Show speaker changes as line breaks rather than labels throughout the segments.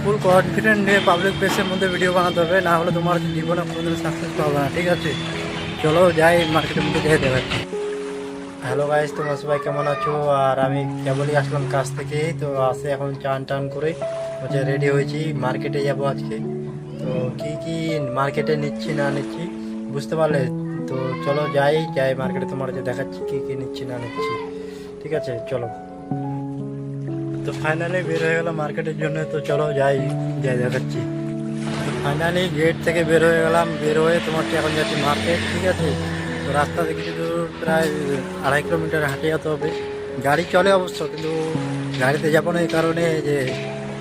ফুল confident নিয়ে public প্লেসের মধ্যে ভিডিও বানাতে হবে, না হলে তোমার জীবনে কোনোদিন সাকসেস পাবে না। ঠিক আছে, চলো যাই মার্কেটের মধ্যে যেয়ে দেখাচ্ছি। হ্যালো গাইস, তোমরা সবাই কেমন আছো? আর আমি কেবলই আসলাম কাজ থেকে, তো আসে এখন চান টান করে হচ্ছে রেডি হয়েছি, মার্কেটে যাব আজকে। তো কি কি মার্কেটে নিচ্ছি না নিচ্ছি বুঝতে পারলে? তো চলো যাই যাই মার্কেটে, তোমার যে দেখাচ্ছি কি কি নিচ্ছি না নিচ্ছি। ঠিক আছে চলো। তো ফাইনালি বের হয়ে গেলাম মার্কেটের জন্য, তো চলো যাই যাই দেখাচ্ছি। ফাইনালি গেট থেকে বের হয়ে গেলাম, বের হয়ে তোমাকে এখন যাচ্ছি মার্কেট। ঠিক আছে, তো রাস্তা থেকে কিছু দূর প্রায় 2.5 কিলোমিটার হাঁটে যেতে হবে। গাড়ি চলে অবশ্য, কিন্তু গাড়িতে যাবো না এই কারণে যে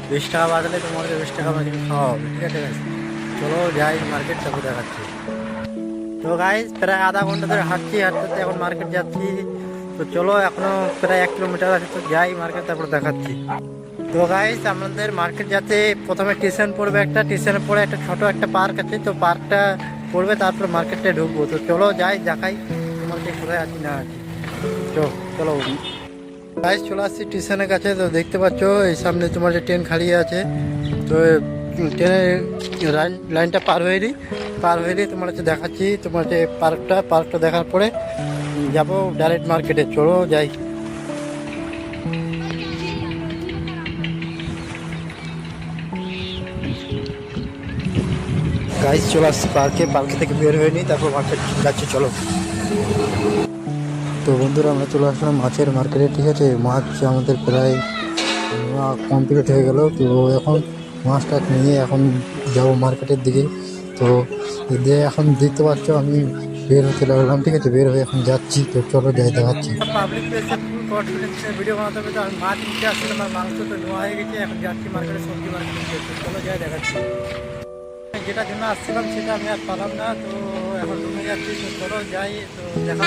20 টাকা বাদলে তোমাকে 20 টাকা আমাকে খাওয়া হবে। ঠিক আছে guys? চলো যাই মার্কেট, তারপর দেখাচ্ছি। তো গাইজ প্রায় আধা ঘন্টা ধরে হাঁটতে হাঁটতে এখন মার্কেট যাচ্ছি। তো চলো এখনো প্রায় 1 কিলোমিটার আছে, তো যাই মার্কেট তারপর দেখাচ্ছি। তো গাইজ আমাদের মার্কেট যাতে প্রথমে স্টেশন পড়বে, একটা স্টেশনে পড়ে একটা ছোট একটা পার্ক আছে, তো পার্কটা পড়বে, তারপর মার্কেটে ঢুকবো। তো চলো যাই দেখাই তোমাকে কোথায় আছি না আছি। চলো গাইজ চলে আসছি স্টেশনের কাছে। তো দেখতে পাচ্ছ এই সামনে তোমার যে ট্রেন খালি আছে, তো ট্রেনের লাইনটা পার হয়ে তোমার হচ্ছে দেখাচ্ছি তোমার যে পার্কটা দেখার পরে যাবো ডাইরেক্ট মার্কেটে। চলো যাই। গাইজ চলে আসছি পার্কে থেকে বের হয়ে নিই, তারপর মার্কেট যাচ্ছি। চলো। তো বন্ধুরা আমরা চলে আসলাম মাছের মার্কেটে। ঠিক আছে, মাছ আমাদের প্রায় কমপ্লিট হয়ে গেল। তো এখন মাছটা নিয়ে এখন যাবো মার্কেটের দিকে। তো দিয়ে এখন দেখতে পাচ্ছ আমি বের হতে লাগলাম। ঠিক আছে, বের হয়ে এখন যাচ্ছি। তো চলো যাই দেখাচ্ছি। পাবলিক প্লেসে ফুল কনফিডেন্সে ভিডিও বানাতে হবে। তো আমি মাছ নিতে আসলে আমার মাংস তো নেওয়া হয়ে গেছে, এখন যাচ্ছি মার্কেটে, সবজি মার্কেটে। চলো যাই দেখাচ্ছি। যেটার জন্য আসছিলাম সেটা আমি আর পালাম না, তো এখন রুমে যাচ্ছি। তো চলো যাই, তো দেখা